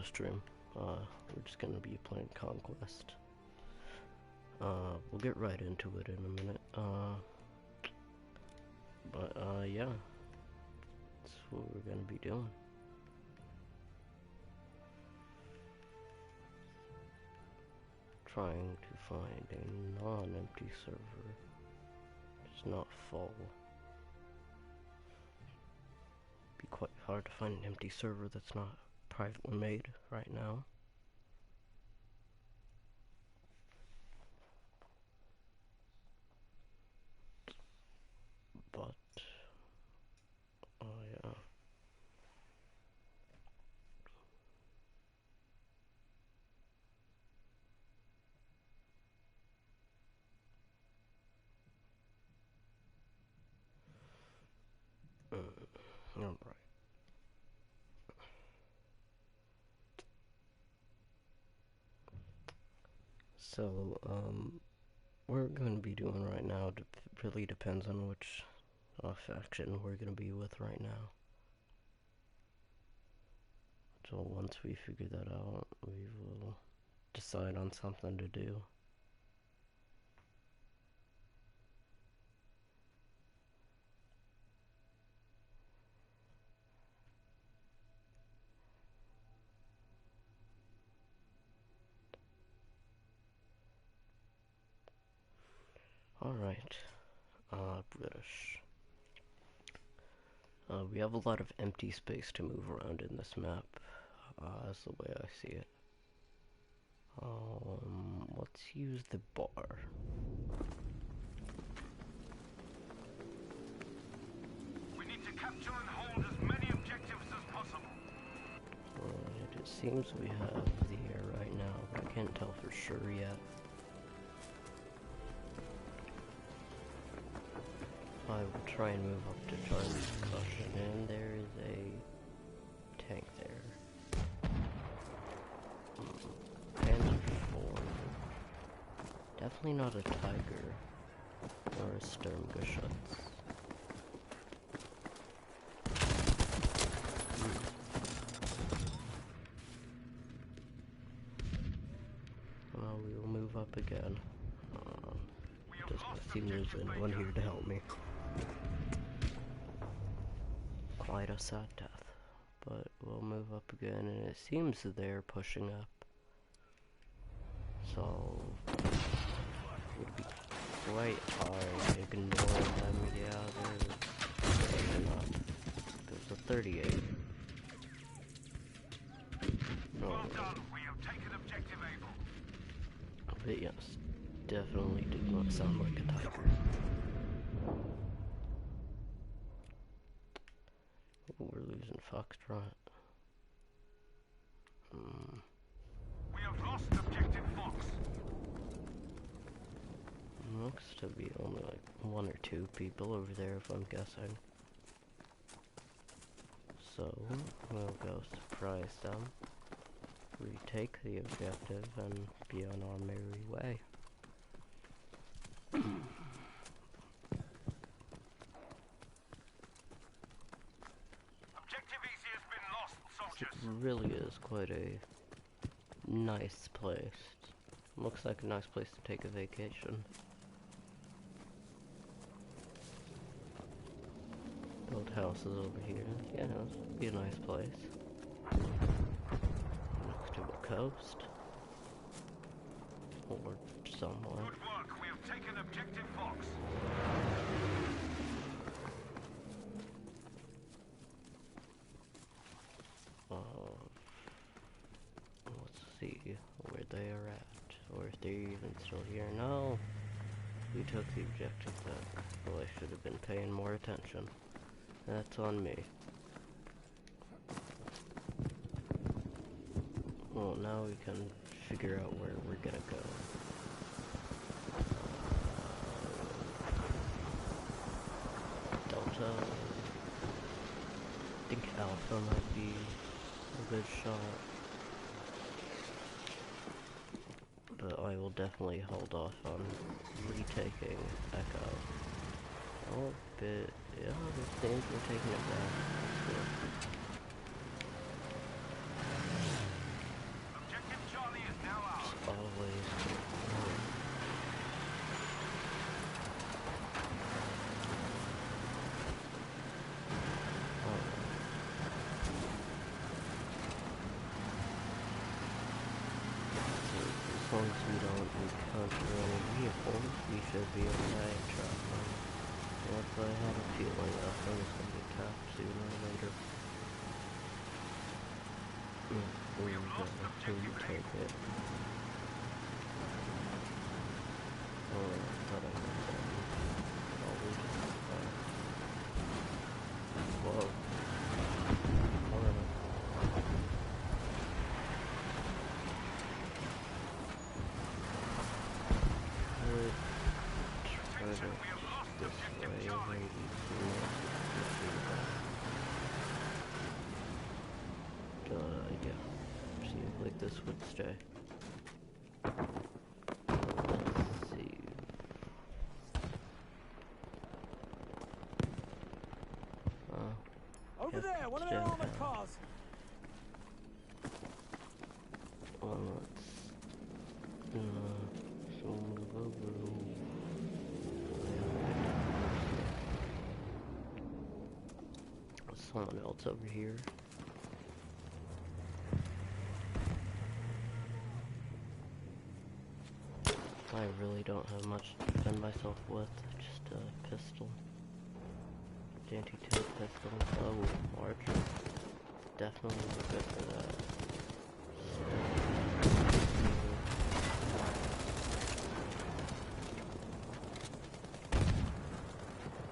the stream. We're just gonna be playing Conquest. We'll get right into it in a minute. Yeah. That's what we're gonna be doing. Trying to find a non-empty server. It's not full. Be quite hard to find an empty server that's not privately made right now. But yeah. All right. So, what we're going to be doing right now really depends on which faction we're going to be with right now. So once we figure that out, we will decide on something to do. Alright, British. We have a lot of empty space to move around in this map. That's the way I see it. Let's use the bar. We need to capture and hold as many objectives as possible. Alright, it seems we have the air right now, but I can't tell for sure yet. I will try and move up to Charlie's caution, and there is a tank there. PANZER 4. Definitely not a Tiger or a STURMGESCHUTZ. We will move up again. Doesn't seem there's anyone here to help me. Quite a sad death, but we'll move up again, and it seems that they're pushing up. So it would be quite hard ignoring them. Yeah, they're not. There's a 38. Well done. We have taken objective Able. But yes, definitely did not sound like a Tiger. We're losing Foxtrot. We have lost objective Fox. Looks to be only like 1 or 2 people over there, if I'm guessing. So, we'll go surprise them, retake the objective, and be on our merry way. It really is quite a nice place. Looks like a nice place to take a vacation. Build houses over here. Yeah, it'd be a nice place. Next to a coast. Or somewhere. Good work. We have taken objective Fox. Let's see where they are at, or if they're even still here. No, we took the objective back. Well, I should have been paying more attention. That's on me. Well, now we can figure out where we're gonna go. Delta. I think Alpha might be a good shot. But I will definitely hold off on retaking Echo. Oh, bit. Yeah, it seems we're taking it back. long as we don't encounter any vehicles, we should be okay traveling. If I had a feeling that thing was going to be tapped sooner or later. We're going to take it. Oh, I thought I was always whoa. Yeah. Seems like this would stay. Let's see. Over there, one of their armored cars. Well, let's move over. Someone else over here. I really don't have much to defend myself with, just a pistol. Anti-tank pistol. Oh, archer. Definitely good for that.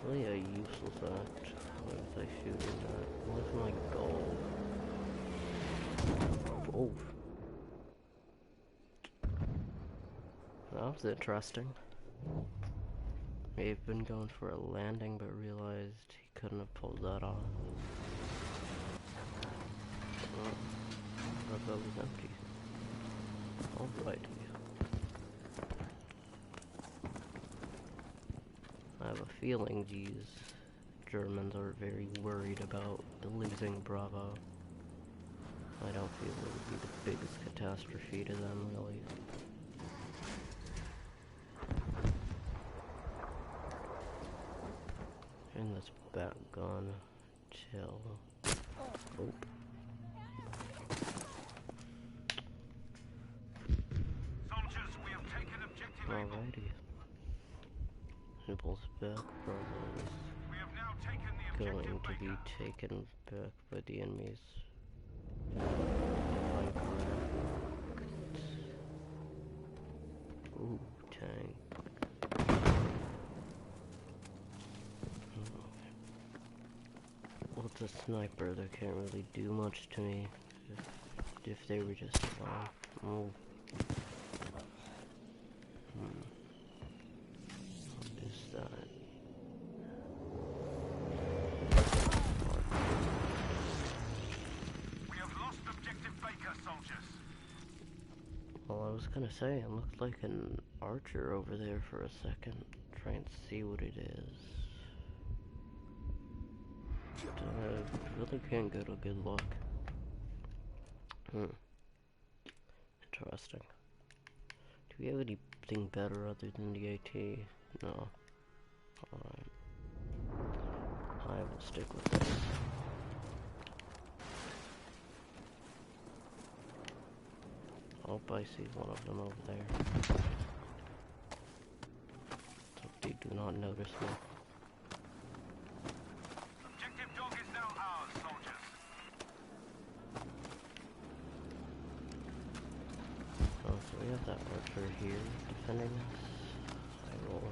Really a useless act. What was I shooting at? What's my goal? Oh. That was interesting. May have been going for a landing, but realized he couldn't have pulled that off. I thought that was empty. Alrighty. I have a feeling these Germans are very worried about the losing Bravo. I don't feel it would be the biggest catastrophe to them, really. And this back gun, chill. Oh. Soldiers, we have taken objective Able. Alrighty. Nipples back, Bravo We have now taken the going objective to be Baker. taken back by the enemies. Ooh, tank. Well, it's a sniper, they can't really do much to me if they were just fine. Oh. What is that? We have lost objective Baker, soldiers. Well, I was gonna say, it looked like an archer over there for a second. Try and see what it is. Really can't get a good look. Interesting. Do we have anything better other than the AT? No. Alright. I will stick with this. Oh, I see one of them over there. Hope they do not notice me. Objective dog is now ours, soldiers. Oh, so we have that archer here defending us. I will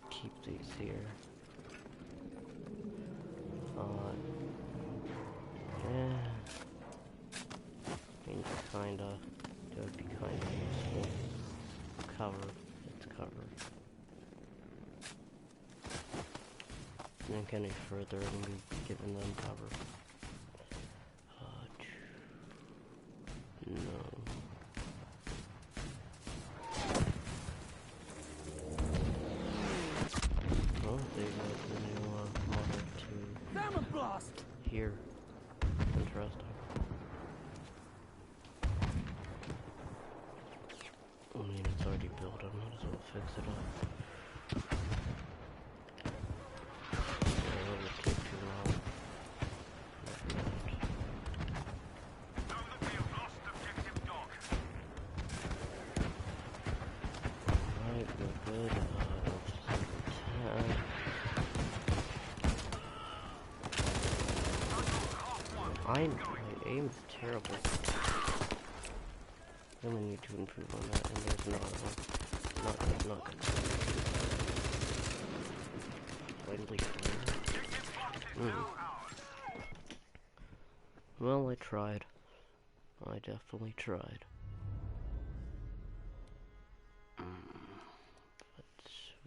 keep these here. Yeah. I mean, kinda. That would be kinda useful. Cover. It's covered. Think any further and be giving them cover. No. Oh, they got the new model to Damn blast! here. Interesting. I mean, it's already built. I might as well fix it up. Yeah, that would take too long. My aim is terrible. I really need to improve on that, and there's another one. Not good, not good. Finally clear. Well, I tried. I definitely tried. But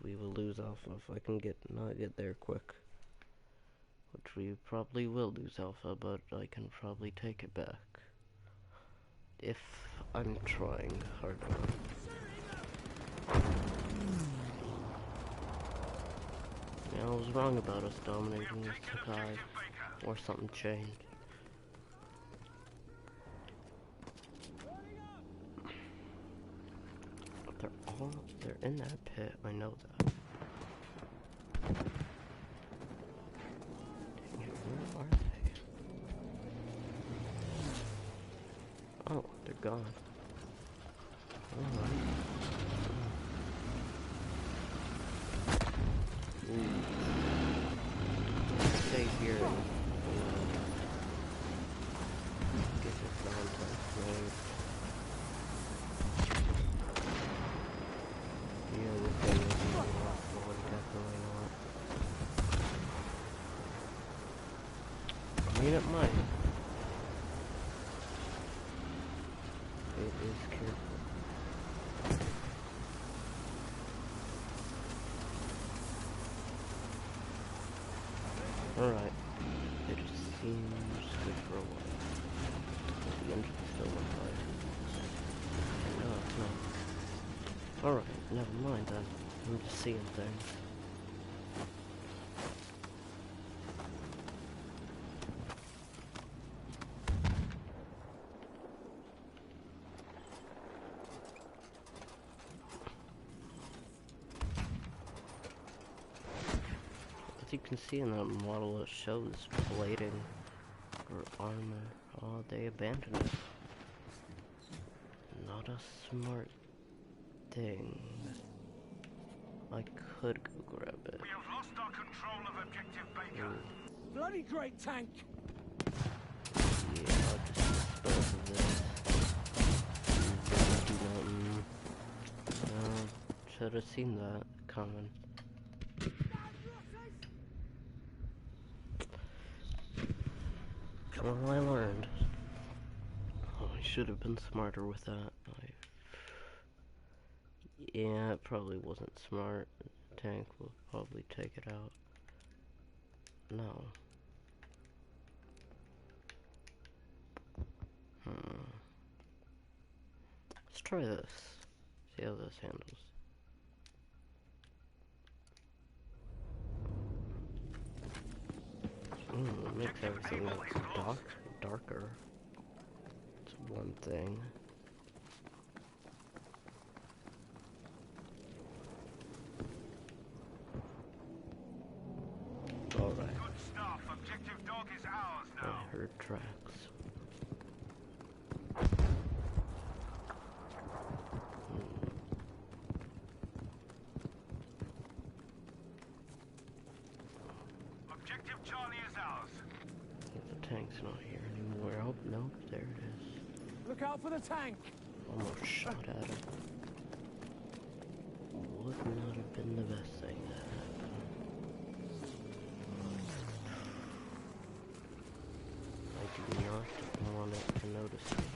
we will lose Alpha if I can not get there quick. Which we probably will lose Alpha, but I can probably take it back. If I'm trying hard enough. Yeah, I was wrong about us dominating this Sakai, or something changed. But they're in that pit, I know that. Dang it, where are they? Oh, they're gone. Alright. Stay here and get this Valentine made. Yeah, we're going to be what definitely not. I mean, it might. It is careful. Alright, it just seems good for a while. The engine's still on fire. No, it's not. Alright, never mind then. I'm just seeing things. As you can see in that model, it shows plating or armor. Oh, they abandoned it. Not a smart thing. I could go grab it. We have lost our control of objective Baker. Bloody great tank! Yeah, I'll just dispose of this. Should have seen that coming. Well, I learned. Oh, I should have been smarter with that. Yeah, it probably wasn't smart. The tank will probably take it out. No. Let's try this. See how this handles. It makes everything look darker. It's one thing. Alright. Good stuff. Objective dog is ours now. I heard tracks. Objective Charlie is ours. The tank's not here anymore. Oh, nope, there it is. Look out for the tank! Almost shot at it. Would not have been the best thing that happened. I do not want it to notice me.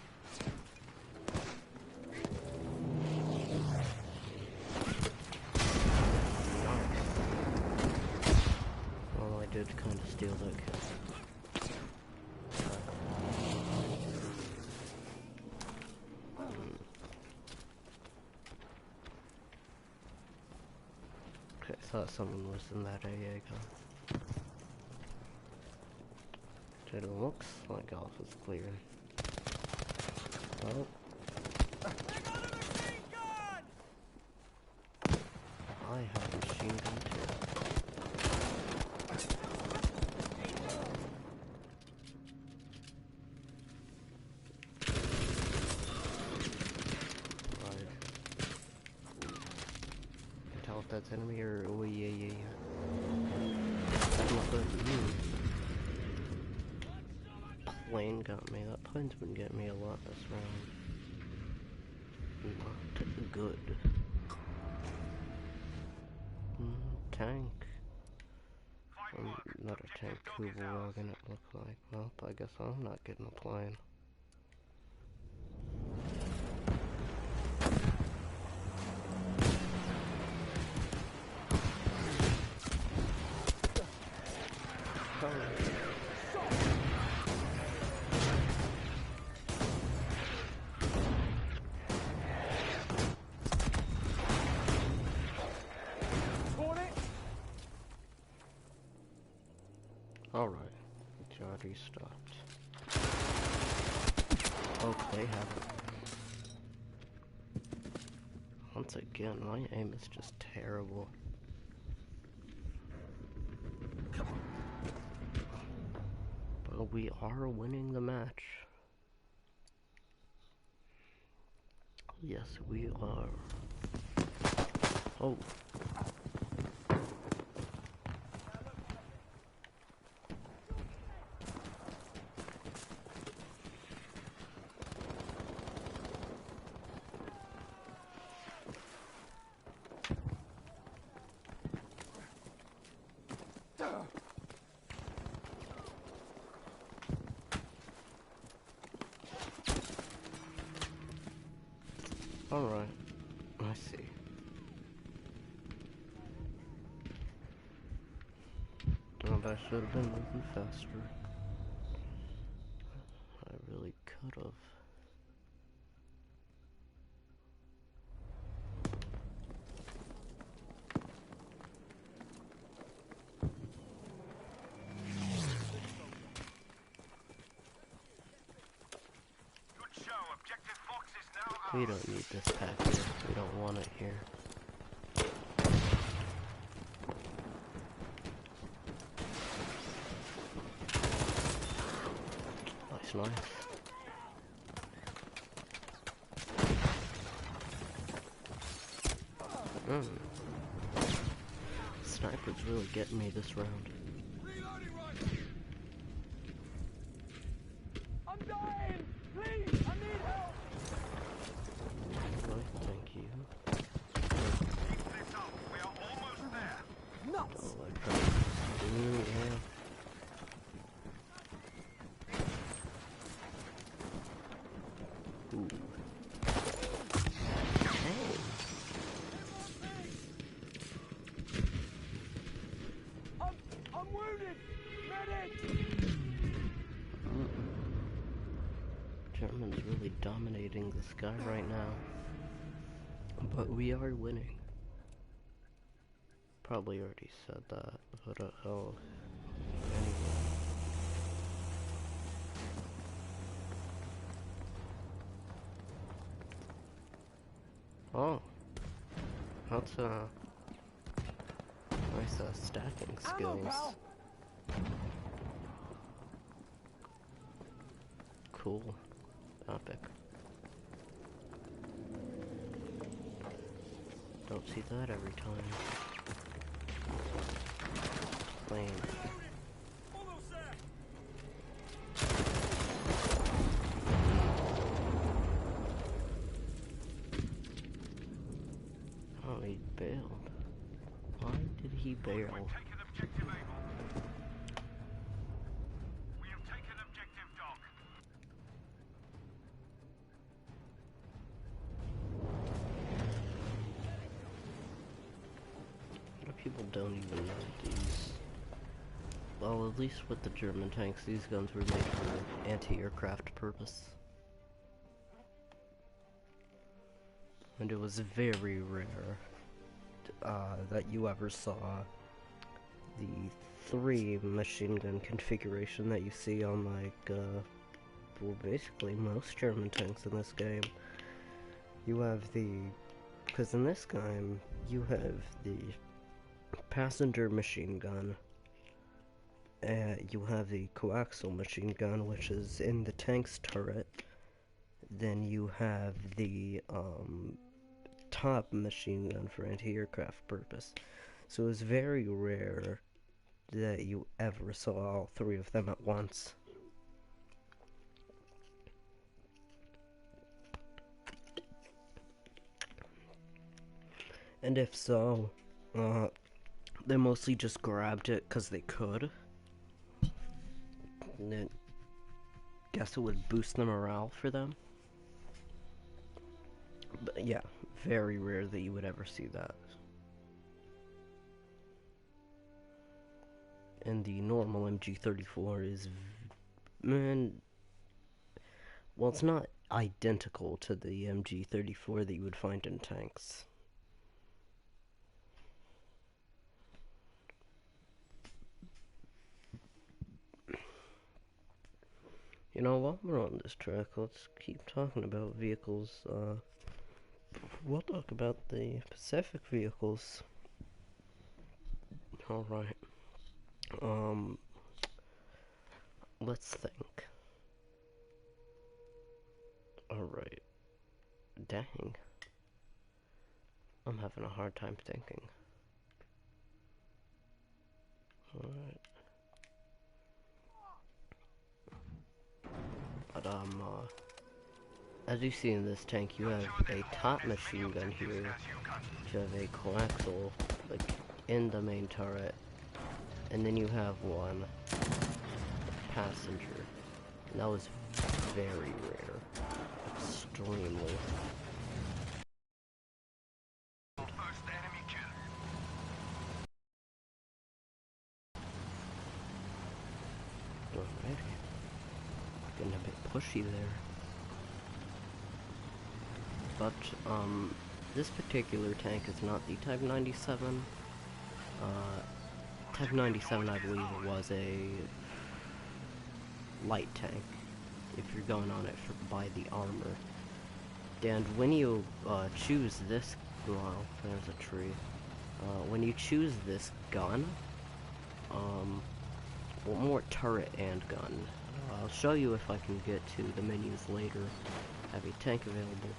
Well, I did kind of steal that kill. Okay, I thought someone was in that AA gun. It looks like Alpha's clear. Oh. I have a machine gun too. Right. Can tell if that's enemy or oh yeah. That's not good. plane got me. That plane's been getting me a lot this round. Not good. Tank. Not a tank, Kugelwagen it looks like. Well, I guess I'm not getting a plane. Alright, it's already stopped. Oh, they have it. Once again, my aim is just terrible. But we are winning the match. Yes, we are. Oh. Alright, I see. Oh, but I should have been moving faster. I really could have. We don't need this pack here. We don't want it here. Nice, nice. Sniper's really getting me this round. I'm dying! Please, I need help! Thank you. Keep this up. We are almost there. Nuts! Oh, I tried. Yeah. Ooh. Hey. I'm wounded! Medic! German's really dominating this guy right now. But we are winning. Probably already said that, but oh, anyway. Oh, that's nice stacking skills. Cool, epic. Don't see that every time. Plane. Oh, he bailed. Why did he bail? We have taken objective dog. A lot of people don't even know these. Well, at least with the German tanks, these guns were made for anti-aircraft purpose. And it was very rare that you ever saw the 3 machine gun configuration that you see on, like, well, basically most German tanks in this game. You have the, because in this game, you have the passenger machine gun, you have the coaxial machine gun, which is in the tank's turret, then you have the, top machine gun for anti-aircraft purpose. So it was very rare that you ever saw all 3 of them at once. And if so, they mostly just grabbed it because they could. And then, guess it would boost the morale for them. But yeah, very rare that you would ever see that. And the normal MG34 is, man, well, it's not identical to the MG34 that you would find in tanks. You know, while we're on this track, let's keep talking about vehicles. We'll talk about the Pacific vehicles. Alright. Let's think. Alright. Dang. I'm having a hard time thinking. Alright. But, as you see in this tank, you have a top machine gun here. You have a coaxial, like, in the main turret. And then you have one passenger. And that was very rare. Extremely. Alright. Getting a bit pushy there. But, this particular tank is not the Type 97. Type 97, I believe, was a light tank, if you're going on it by the armor. And when you choose this, well, there's a tree. When you choose this gun, well, more turret and gun. I'll show you if I can get to the menus later. I have a tank available.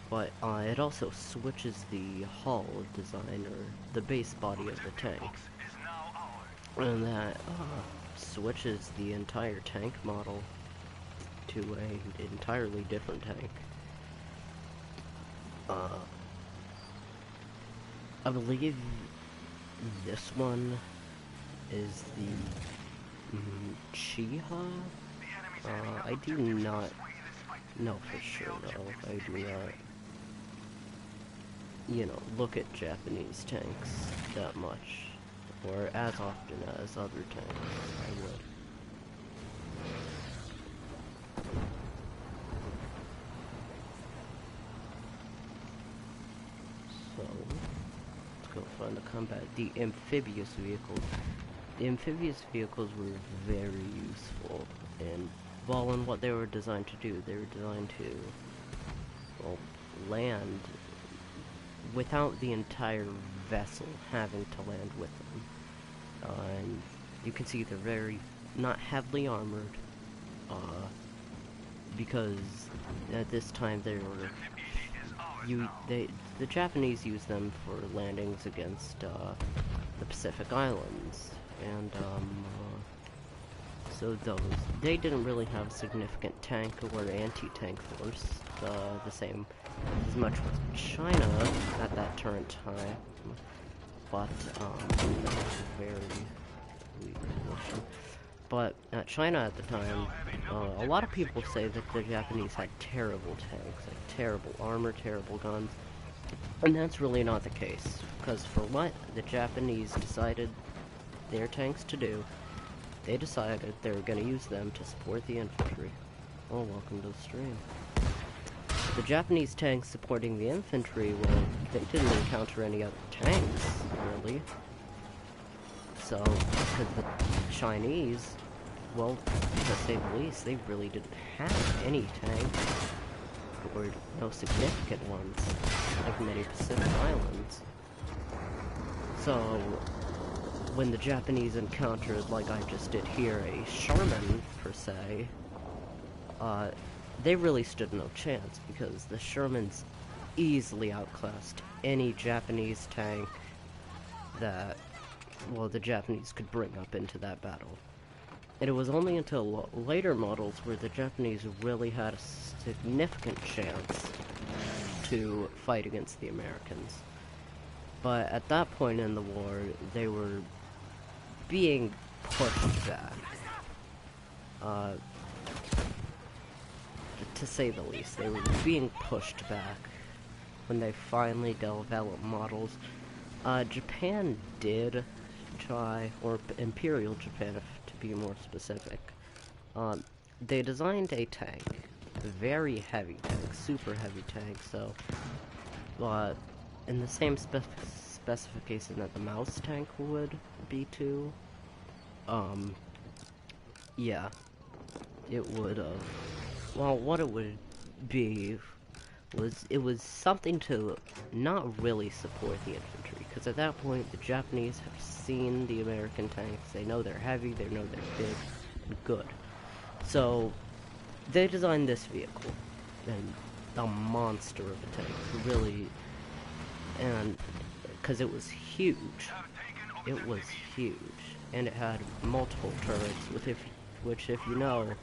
But it also switches the hull design, or the base body of the tank. And that switches the entire tank model to an entirely different tank. I believe this one is the Chiha. I do not know for sure though. I do not, you know, look at Japanese tanks that much, or as often as other tanks I would. So, let's go find the combat. The amphibious vehicles. The amphibious vehicles were very useful, and well, in what they were designed to do. They were designed to, well, land without the entire vessel having to land with them. And you can see they're very, not heavily armored, because at this time they were, the Japanese used them for landings against the Pacific Islands, and so they didn't really have a significant tank or anti-tank force, the same as much with China at that current time, but that was a very weak position. But China at the time, a lot of people say that the Japanese had terrible tanks, like terrible armor, terrible guns, and that's really not the case, because for what the Japanese decided their tanks to do, they decided they were going to use them to support the infantry. Oh, welcome to the stream. The Japanese tanks supporting the infantry, well, they didn't encounter any other tanks, really. So, because the Chinese, well, to say the least, they really didn't have any tanks, or no significant ones, like many Pacific Islands. So, when the Japanese encountered, like I just did here, a Sherman, per se, they really stood no chance, because the Shermans easily outclassed any Japanese tank that, well, the Japanese could bring up into that battle. And it was only until later models where the Japanese really had a significant chance to fight against the Americans. But at that point in the war, they were being pushed back. To say the least, they were being pushed back when they finally developed models. Japan did try, or Imperial Japan, to be more specific. They designed a tank, a very heavy tank, super heavy tank, so, in the same specification that the mouse tank would be too, yeah, it would, well, what it would be was, it was something to not really support the infantry, because at that point, the Japanese have seen the American tanks, they know they're heavy, they know they're big, and good. So, they designed this vehicle, and a monster of a tank, really, and, because it was huge, and it had multiple turrets, which if you know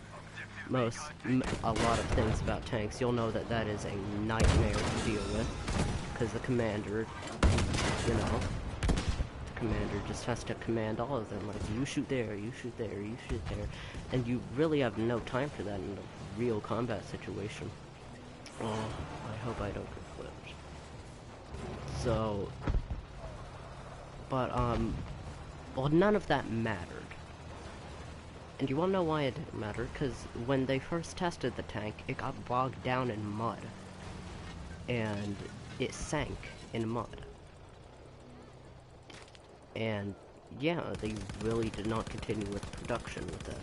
a lot of things about tanks, you'll know that that is a nightmare to deal with, because the commander, you know, the commander just has to command all of them, like, you shoot there, you shoot there, you shoot there, and you really have no time for that in a real combat situation. Oh, I hope I don't get clipped. So, but, well, none of that mattered. And you wanna know why it didn't matter? Because when they first tested the tank, it got bogged down in mud. And it sank in mud. And, yeah, they really did not continue with production with that.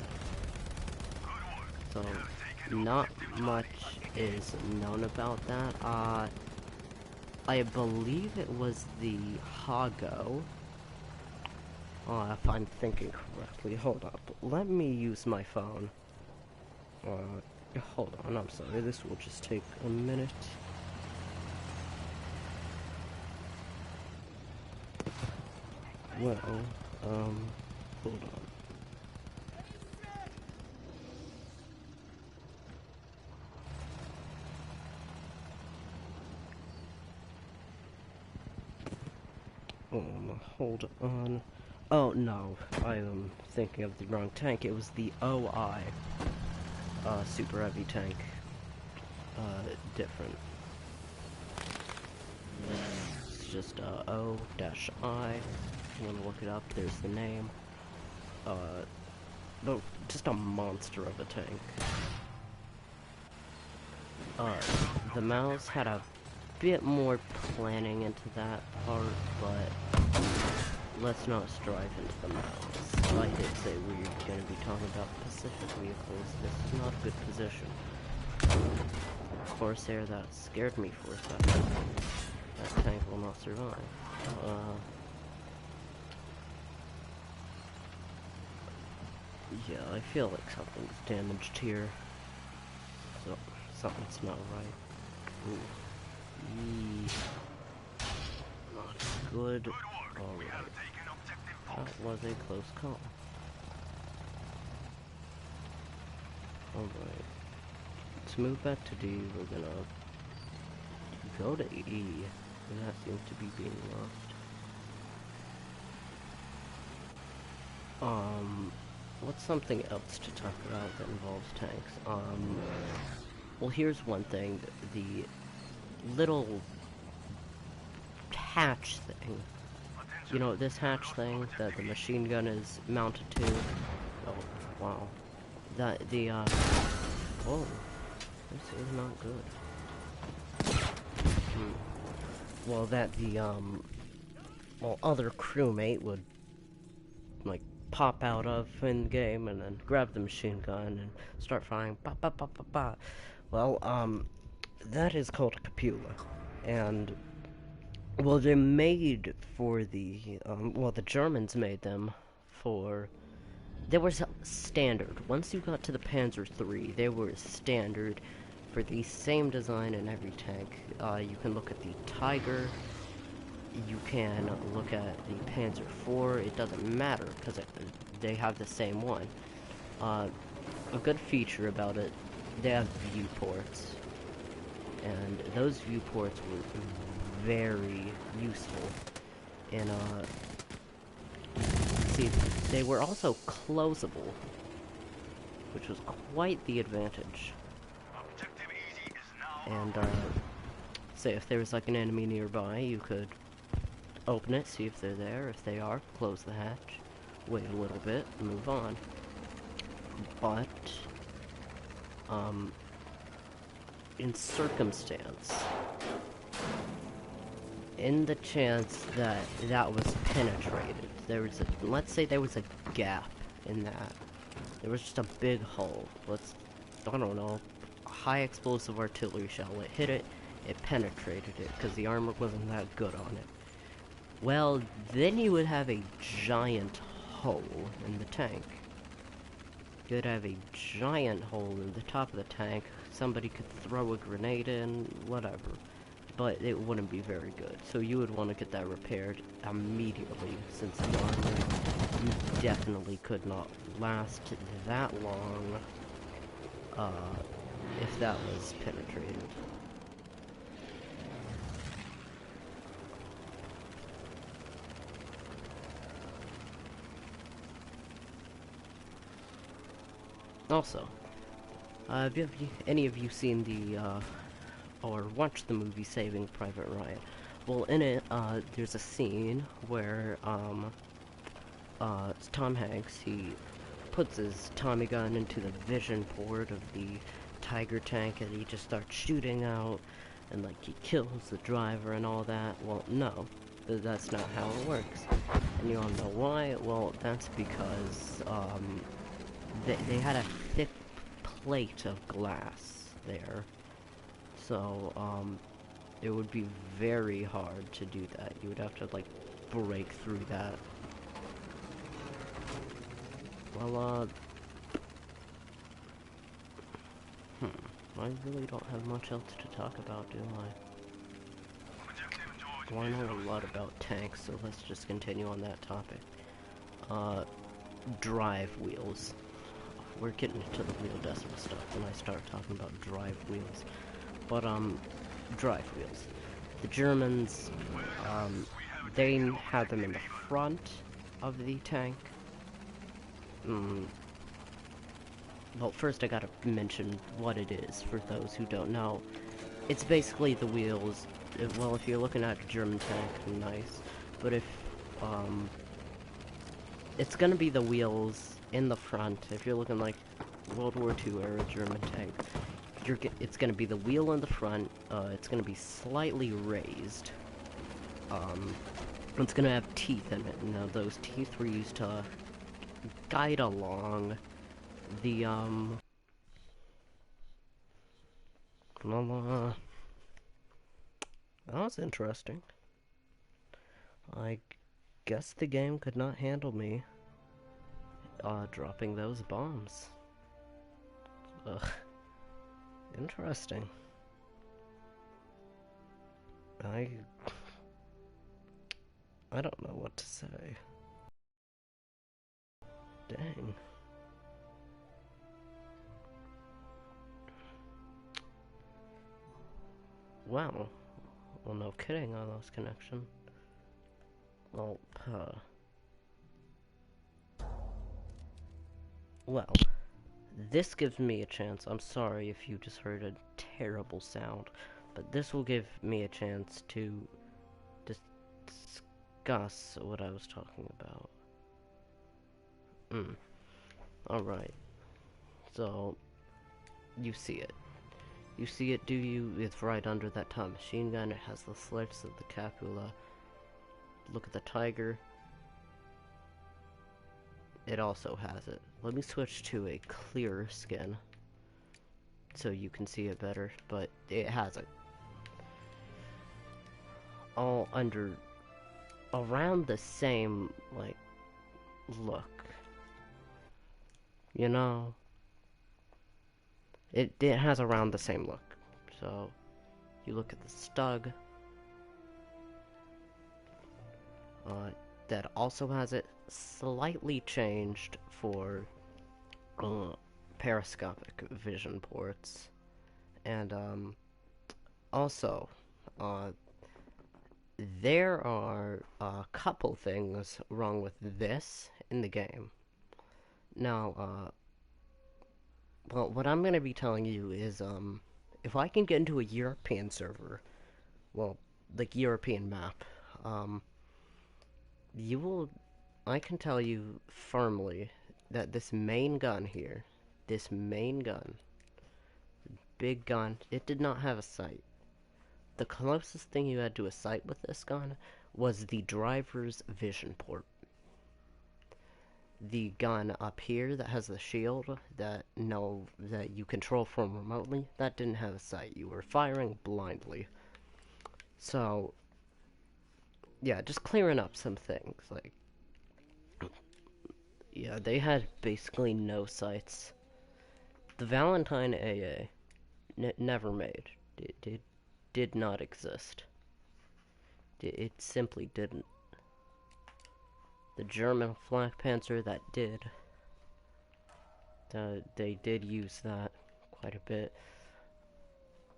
So, not much is known about that. I believe it was the Hago. If I'm thinking correctly, hold up. Let me use my phone. Hold on, I'm sorry, this will just take a minute. Well, hold on. Hold on. Oh, no, I am thinking of the wrong tank. It was the OI, super heavy tank. Different. It's just, O-I. If you want to look it up, there's the name. No, just a monster of a tank. The mouse had a bit more planning into that part, but let's not strive into the mouse. I did say we were going to be talking about Pacific vehicles. This is not a good position. Corsair, that scared me for a second. That tank will not survive. Yeah, I feel like something's damaged here. So, something's not right. Ooh. Not good. Alright. That was a close call. Alright. Let's move back to D. We're gonna go to E. And that seems to be being lost. What's something else to talk about that involves tanks? Well, here's one thing. The little hatch thing. You know, this hatch thing that the machine gun is mounted to. Oh, wow. Oh, this is not good. Well, that the, other crewmate would, like, pop out of in game and then grab the machine gun and start firing. Ba ba ba ba ba. Well, that is called a Capula. And, well, they're made for the, the Germans made them for, they were standard. Once you got to the Panzer III, they were standard for the same design in every tank. You can look at the Tiger, you can look at the Panzer IV, it doesn't matter, because they have the same one. A good feature about it, they have viewports, and those viewports were very useful in, see, they were also closable, which was quite the advantage. Objective easy is now And, say if there was like an enemy nearby, you could open it, see if they're there. If they are, close the hatch, wait a little bit, move on. But, in circumstance, in the chance that that was penetrated, there was a, let's say there was a gap in that. There was just a big hole. I don't know, a high explosive artillery shell. It hit it, it penetrated it, because the armor wasn't that good on it. Well, then you would have a giant hole in the tank. You'd have a giant hole in the top of the tank. Somebody could throw a grenade in, whatever. But it wouldn't be very good. So you would want to get that repaired immediately, since the armor definitely could not last that long if that was penetrated. Also, have any of you seen the, or watched the movie Saving Private Ryan? Well, in it, there's a scene where, Tom Hanks, he puts his Tommy gun into the vision port of the Tiger tank, and he just starts shooting out, and, like, he kills the driver and all that. Well, no, that's not how it works. And you all know why? Well, that's because, they had a thick plate of glass there, so it would be very hard to do that. You would have to like break through that. Well, I really don't have much else to talk about, do I? Well, I know a lot about tanks, so let's just continue on that topic. Drive wheels. We're getting into the real decimal stuff when I start talking about drive wheels. But, drive wheels. The Germans, they had them in the front of the tank. Well, first I gotta mention what it is, for those who don't know. It's basically the wheels. Well, if you're looking at a German tank, nice. But if, it's gonna be the wheels in the front. If you're looking like World War II era German tank, it's gonna be the wheel in the front. It's gonna be slightly raised. It's gonna have teeth in it. Now those teeth were used to guide along the well, that was interesting. I guess the game could not handle me dropping those bombs. Ugh. Interesting. I don't know what to say. Dang. Wow. Well, no kidding, I lost connection. Well, well, this gives me a chance. I'm sorry if you just heard a terrible sound, but this will give me a chance to discuss what I was talking about. Alright. So, you see it. You see it, do you? It's right under that top machine gun. It has the slits of the capula. Look at the Tiger. It also has it. Let me switch to a clearer skin so you can see it better, but it has it. All under around the same like look. You know? It has around the same look. So you look at the Stug. That also has it slightly changed for periscopic vision ports, and also there are a couple things wrong with this in the game. Now, well, what I'm going to be telling you is, if I can get into a European server, well, like European map, I can tell you firmly that this main gun here, this main gun, big gun, it did not have a sight. The closest thing you had to a sight with this gun was the driver's vision port. The gun up here that has the shield that you control from remotely, that didn't have a sight. You were firing blindly. So, yeah, just clearing up some things. Like, yeah, they had basically no sights. The Valentine AA never made. It did not exist. It simply didn't. The German flak Panzer, that did. They did use that quite a bit.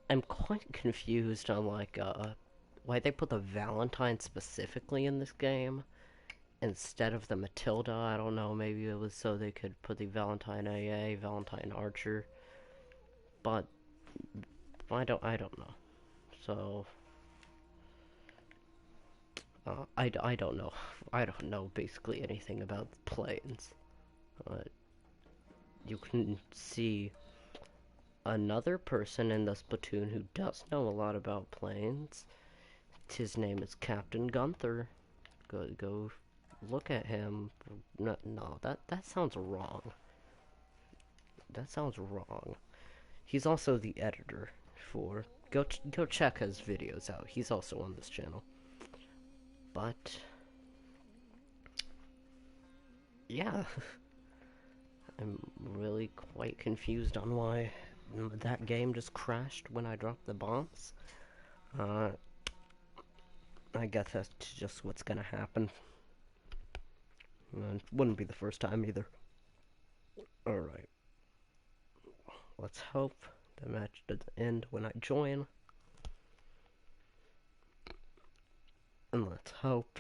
I'm quite confused on, like, why they put the Valentine specifically in this game instead of the Matilda. I don't know, maybe it was so they could put the Valentine AA, Valentine Archer. But I don't know. So I don't know. I don't know basically anything about planes. You can see another person in this platoon who does know a lot about planes. His name is Captain Gunther. Go look at him. No, that sounds wrong. That sounds wrong. He's also the editor for... Go check his videos out. He's also on this channel. But... yeah. I'm really quite confused on why that game just crashed when I dropped the bombs. I guess that's just what's gonna happen. It wouldn't be the first time either. Alright. Let's hope the match doesn't end when I join. And let's hope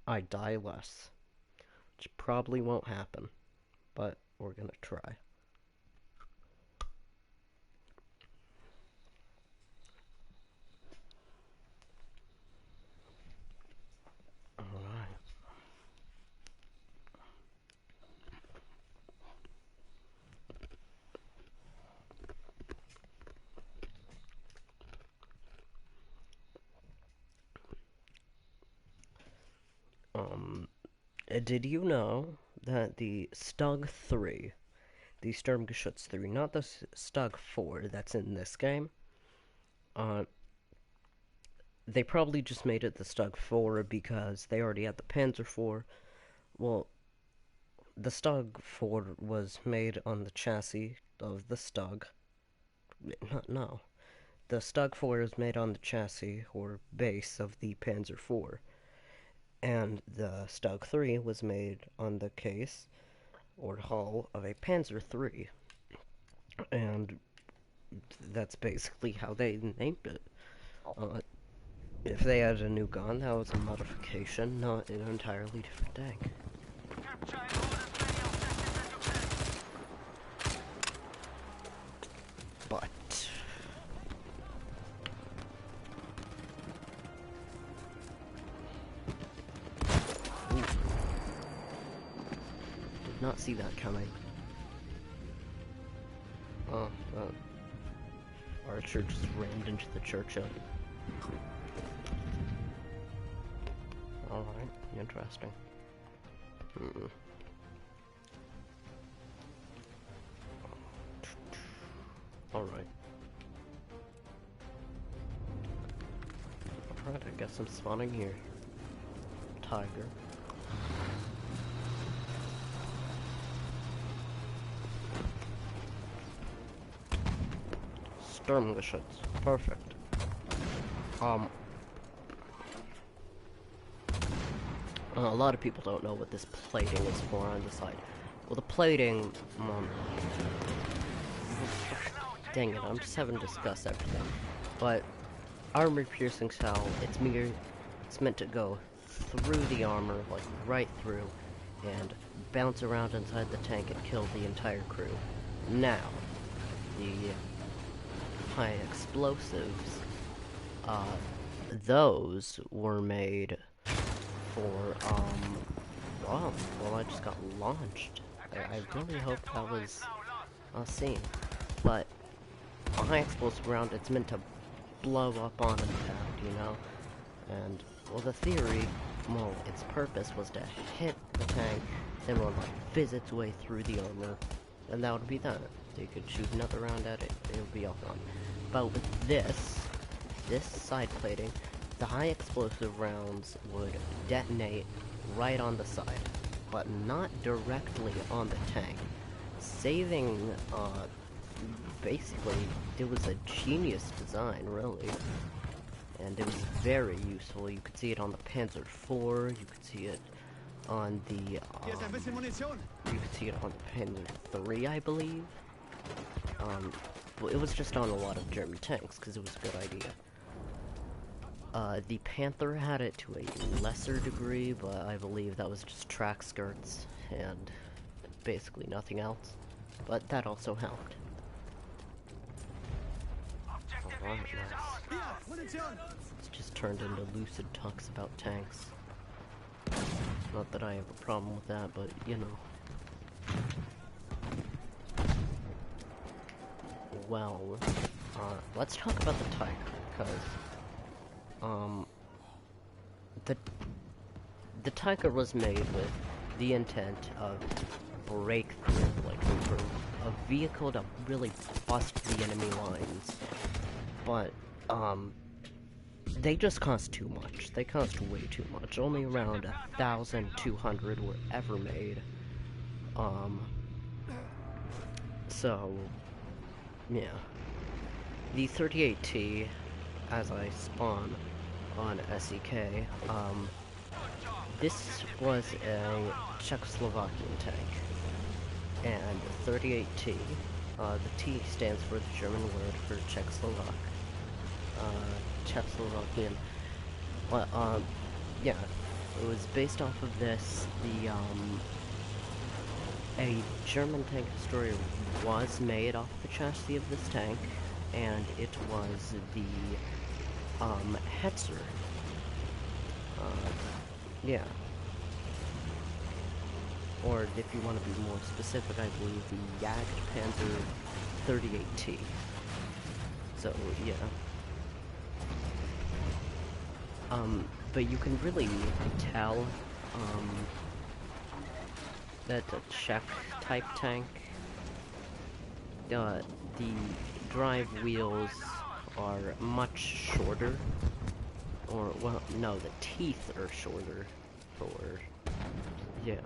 I die less. Which probably won't happen. But we're gonna try. Alright. Did you know that the Stug 3, the STURMGESCHUTZ 3, not the Stug 4 that's in this game, they probably just made it the Stug 4 because they already had the Panzer 4. Well, the Stug 4 was made on the chassis of the Stug. No. The Stug 4 is made on the chassis or base of the Panzer 4. And the Stug 3 was made on the case or hull of a Panzer 3. And that's basically how they named it. If they added a new gun, that was a modification, not an entirely different thing. But did not see that coming. Oh, Archer just rammed into the churchyard. Alright, interesting. Alright. Alright, I guess I'm spawning here. Tiger. STURMGESCHUTZ. Perfect. A lot of people don't know what this plating is for on the side. Well, the plating, dang it, I'm just having to discuss everything. But armor-piercing shell. It's meant to go through the armor, like right through, and bounce around inside the tank and kill the entire crew. Now, the high explosives, those were made for, wow, well, I just got launched. I really hope that was seen. But a high explosive round, it's meant to blow up on impact, you know? And, well, the theory, well, its purpose was to hit the tank, then run like fizz its way through the armor, and that would be that. You could shoot another round at it, it would be all gone. But with this side plating, the high explosive rounds would detonate right on the side, but not directly on the tank. Saving, basically, it was a genius design, really. And it was very useful. You could see it on the Panzer IV, you could see it on the, you could see it on the Panzer III, I believe. Well, it was just on a lot of German tanks, because it was a good idea. The Panther had it to a lesser degree, but I believe that was just track skirts, and basically nothing else. But that also helped. Alright, nice. It's just turned into lucid talks about tanks. Not that I have a problem with that, but, you know. Well, let's talk about the Tiger, because, the Tiger was made with the intent of breakthrough, like, for a vehicle to really bust the enemy lines, but, they just cost too much. They cost way too much. Only around 1,200 were ever made, so, yeah. The 38T, as I spawn on SEK, this was a Czechoslovakian tank, and the 38T, the T stands for the German word for Czechoslovak, Czechoslovakian. Well, yeah, it was based off of this. A German tank destroyer was made off the chassis of this tank, and it was the, Hetzer. Yeah. Or, if you want to be more specific, I believe the Panzer 38T. So, yeah. But you can really tell, that's a Czech type tank. The drive wheels are much shorter, or, well, no, the teeth are shorter for, yeah,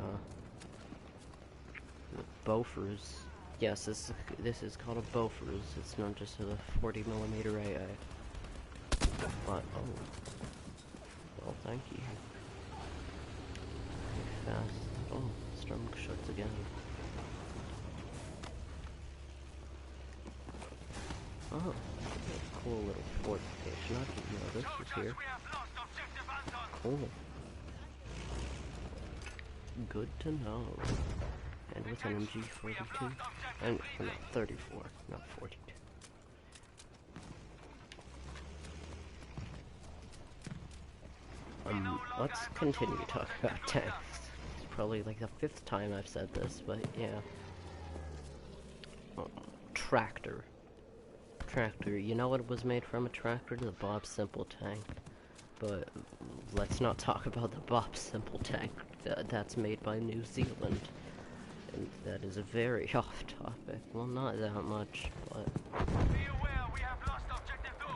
the Bofors. Yes, this is called a Bofors. It's not just a 40mm AA. But, oh, well, thank you. Fast. Oh, STURMGESCHUTZ again. Oh, cool little fortification. I didn't know this was here. Cool. Good to know. And with an MG42. And, not 34, not 42. Let's continue talking about tanks. It's probably like the 5th time I've said this, but yeah. Tractor. Tractor. You know what was made from a tractor? The Bob Simple tank. But let's not talk about the Bob Simple tank. That's made by New Zealand. And that is a very off topic. Well, not that much, but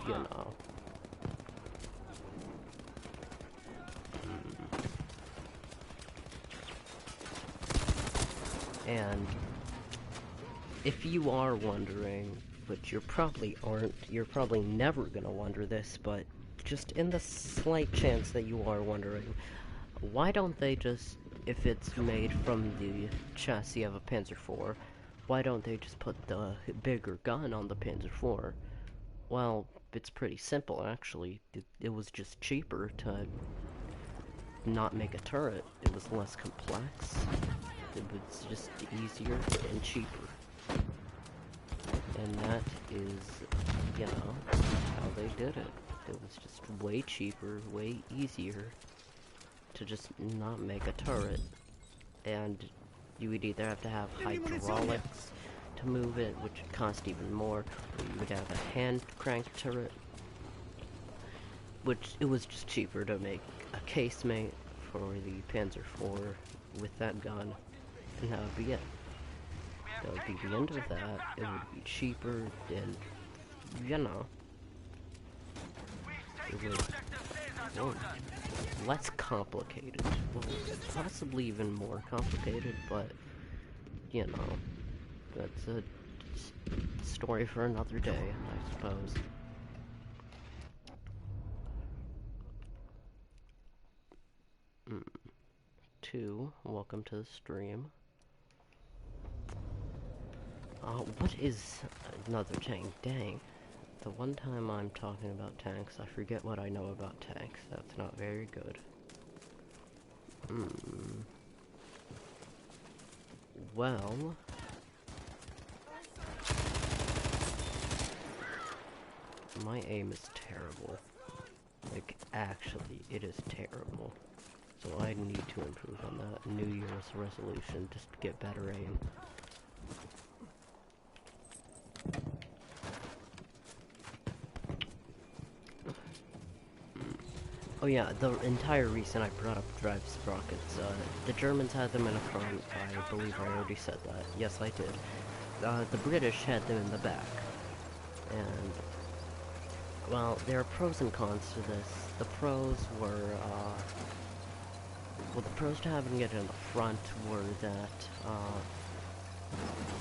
you know. And if you are wondering, but you probably aren't, you're probably never gonna wonder this, but just in the slight chance that you are wondering, why don't they just, if it's made from the chassis of a Panzer IV, why don't they just put the bigger gun on the Panzer IV? well, it's pretty simple actually. It was just cheaper to not make a turret. It was less complex. It was just easier and cheaper. And that is, you know, how they did it. It was just way cheaper, way easier to just not make a turret. And you would either have to have hydraulics to move it, which would cost even more, or you would have a hand crank turret, which it was just cheaper to make a casemate for the Panzer IV with that gun, and that would be it. That would be the end of that. It would be cheaper, and you know, it would less complicated. Well, possibly even more complicated, but you know, that's a story for another day, I suppose. Two, welcome to the stream. What is another tank? Dang. The one time I'm talking about tanks, I forget what I know about tanks. That's not very good. Well... my aim is terrible. Like, actually, it is terrible. So I need to improve on that. New Year's resolution, just to get better aim. Oh yeah, the entire reason I brought up drive sprockets, the Germans had them in a front. I believe I already said that. Yes, I did. The British had them in the back. And, well, there are pros and cons to this. The pros were, well, the pros to having it in the front were that,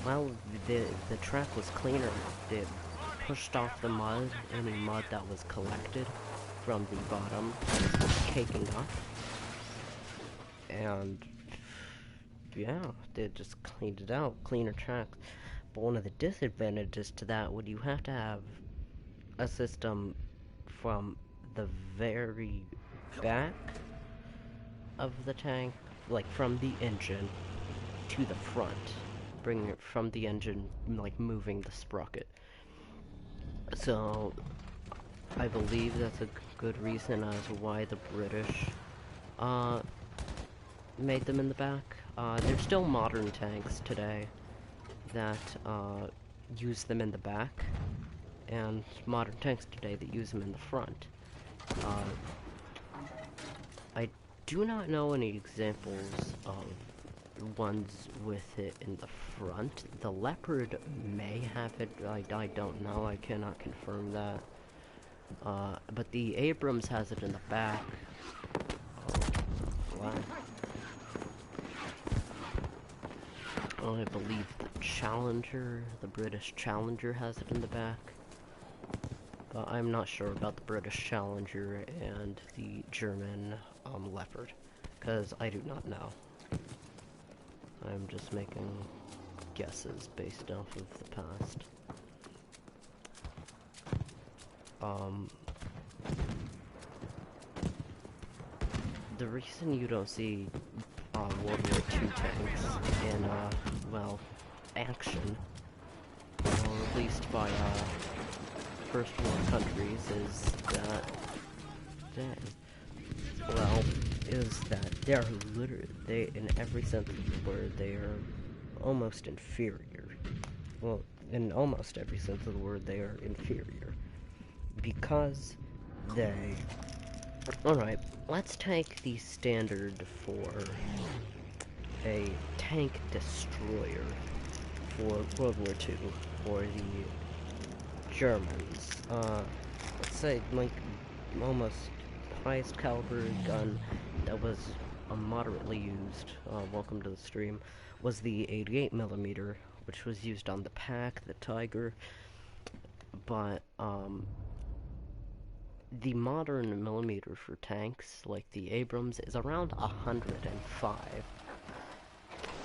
well, the track was cleaner. It pushed off the mud, any mud that was collected from the bottom was caking up. And, yeah, they just cleaned it out, cleaner tracks. But one of the disadvantages to that would you have to have a system from the very back of the tank, like from the engine to the front, bringing it from the engine, like moving the sprocket. So I believe that's a good reason as to why the British made them in the back. There's still modern tanks today that use them in the back, and modern tanks today that use them in the front. I do not know any examples of ones with it in the front. The Leopard may have it, I don't know, I cannot confirm that. But the Abrams has it in the back. Wow. I believe the Challenger, the British Challenger has it in the back. But I'm not sure about the British Challenger and the German Leopard, because I do not know. I'm just making guesses based off of the past. The reason you don't see World War II tanks in, well, action, or at least by, First World countries, is that, they're literally, in every sense of the word, they are almost inferior. Well, in almost every sense of the word, they are inferior. Because they... Alright, let's take the standard for a tank destroyer for World War II, for the Germans. Let's say, like, almost highest caliber gun that was moderately used, welcome to the stream, was the 88mm, which was used on the Pack, the Tiger, but, the modern millimeter for tanks, like the Abrams, is around 105.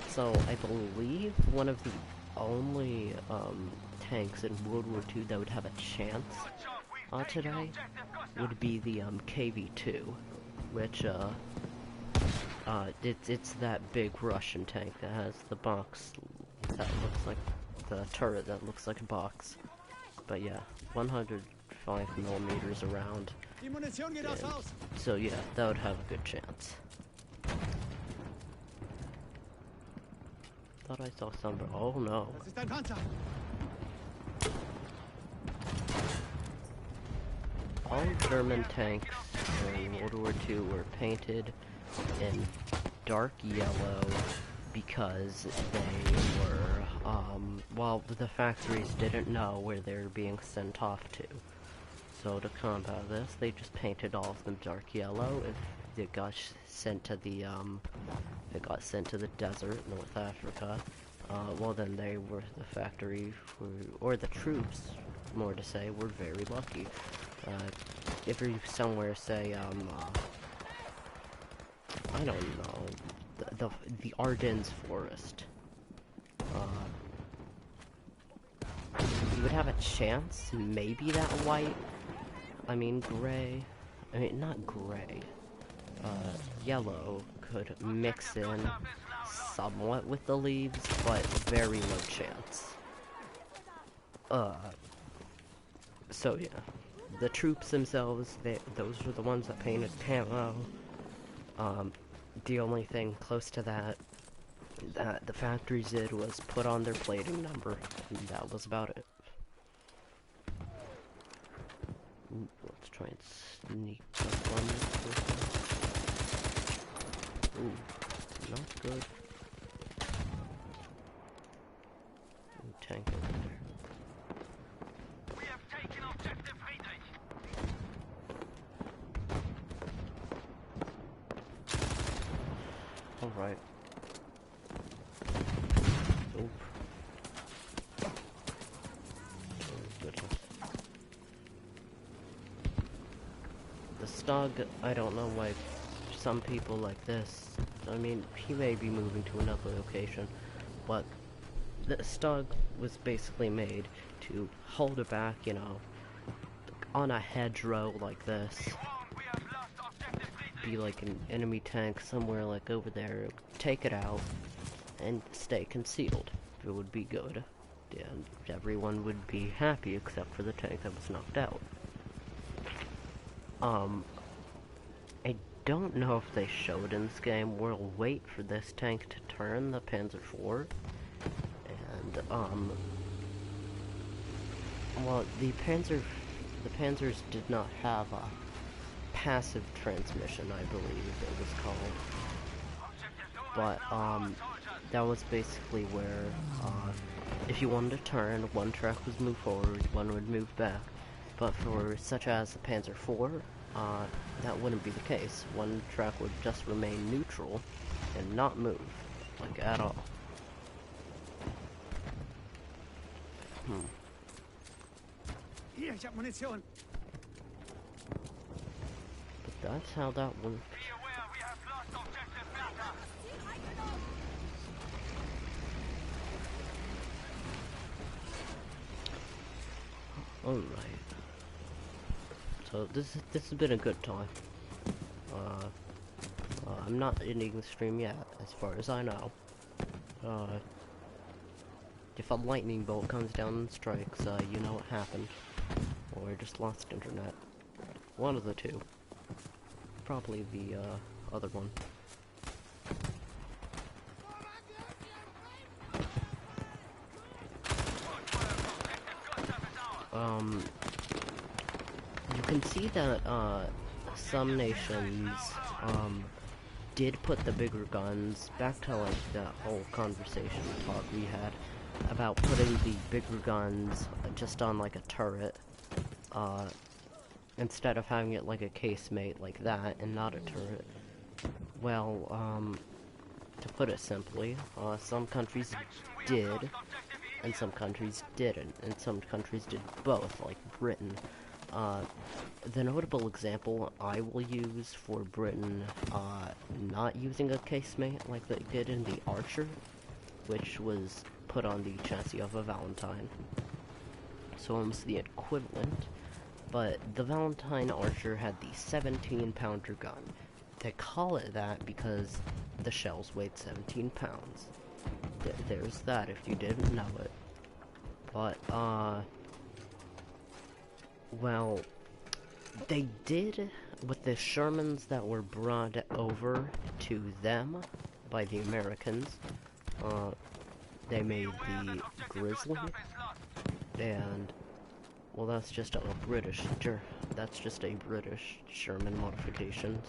So I believe one of the only tanks in World War II that would have a chance today would be the KV-2, which it's that big Russian tank that has the box that looks like the turret that looks like a box. But yeah, 105 millimeters around. And so yeah, that would have a good chance. Thought I saw some, but oh no. All German tanks in World War II were painted in dark yellow because they were, well, the factories didn't know where they were being sent off to. So to combat this, they just painted all of them dark yellow. If it got sent to the, desert, North Africa, well then they were, the factory, or the troops, more to say, were very lucky. If you're somewhere, say, I don't know, the Ardennes forest, you would have a chance, maybe that white, gray, not gray, yellow could mix in somewhat with the leaves, but very low chance. So yeah, the troops themselves, those were the ones that painted camo. The only thing close to that the factories did was put on their plating number, and that was about it. Ooh, let's try and sneak up on this person. Ooh, not good. Ooh, tank over there. We have taken objective Friedrich. Alright. Oop. Oh, goodness. The Stug, I don't know why some people like this, he may be moving to another location, but the Stug was basically made to hold it back, on a hedgerow like this. Be like an enemy tank somewhere like over there, take it out, and stay concealed. It would be good. And everyone would be happy except for the tank that was knocked out. I don't know if they showed in this game. We'll wait for this tank to turn, the Panzer IV. And, well, the Panzers did not have a passive transmission, I believe it was called. But, that was basically where, if you wanted to turn, one track would move forward, one would move back. But for such as the Panzer IV, that wouldn't be the case. One track would just remain neutral and not move, like at all. Hier, ich hab Munition. But that's how that works. Be aware we have lost objective Bertha. Alright. So this has been a good time. I'm not ending the stream yet, as far as I know. If a lightning bolt comes down and strikes, you know what happened. Or just lost internet. One of the two. Probably the, other one. You can see that, some nations, did put the bigger guns, back to, like, that whole conversation talk we had, about putting the bigger guns just on, like, a turret, instead of having it like a casemate like that, and not a turret. Well, to put it simply, some countries did, and some countries didn't, and some countries did both, like Britain. The notable example I will use for Britain, not using a casemate like they did in the Archer, which was put on the chassis of a Valentine. so almost the equivalent. But the Valentine Archer had the 17-pounder gun. They call it that because the shells weighed 17 pounds. There's that if you didn't know it. But, well, they did, with the Shermans that were brought over to them by the Americans, they made the Grizzly, and, well, that's just a British Sherman modifications.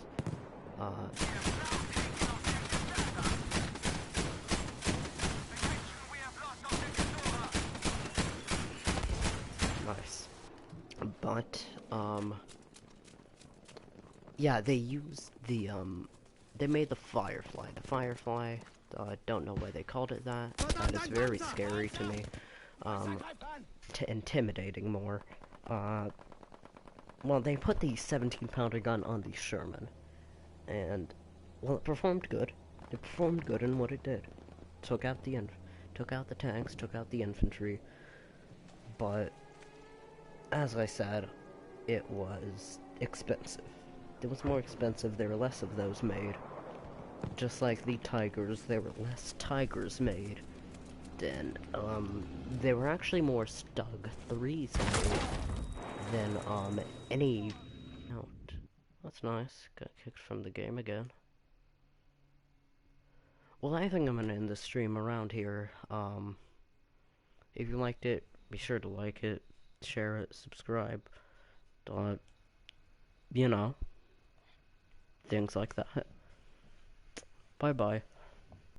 Nice. But, yeah, they used the, they made the Firefly. The Firefly, don't know why they called it that. That is very scary to me. Intimidating more. Well, they put the 17-pounder gun on the Sherman. And, well, it performed good. It performed good in what it did. Took out the tanks, took out the infantry. But, as I said, it was expensive. It was more expensive, there were less of those made. Just like the Tigers, there were less Tigers made. Then, there were actually more Stug 3s made than, any... Oh, that's nice. Got kicked from the game again. Well, I think I'm gonna end the stream around here. If you liked it, be sure to like it, share it, subscribe. You know, things like that. Bye-bye.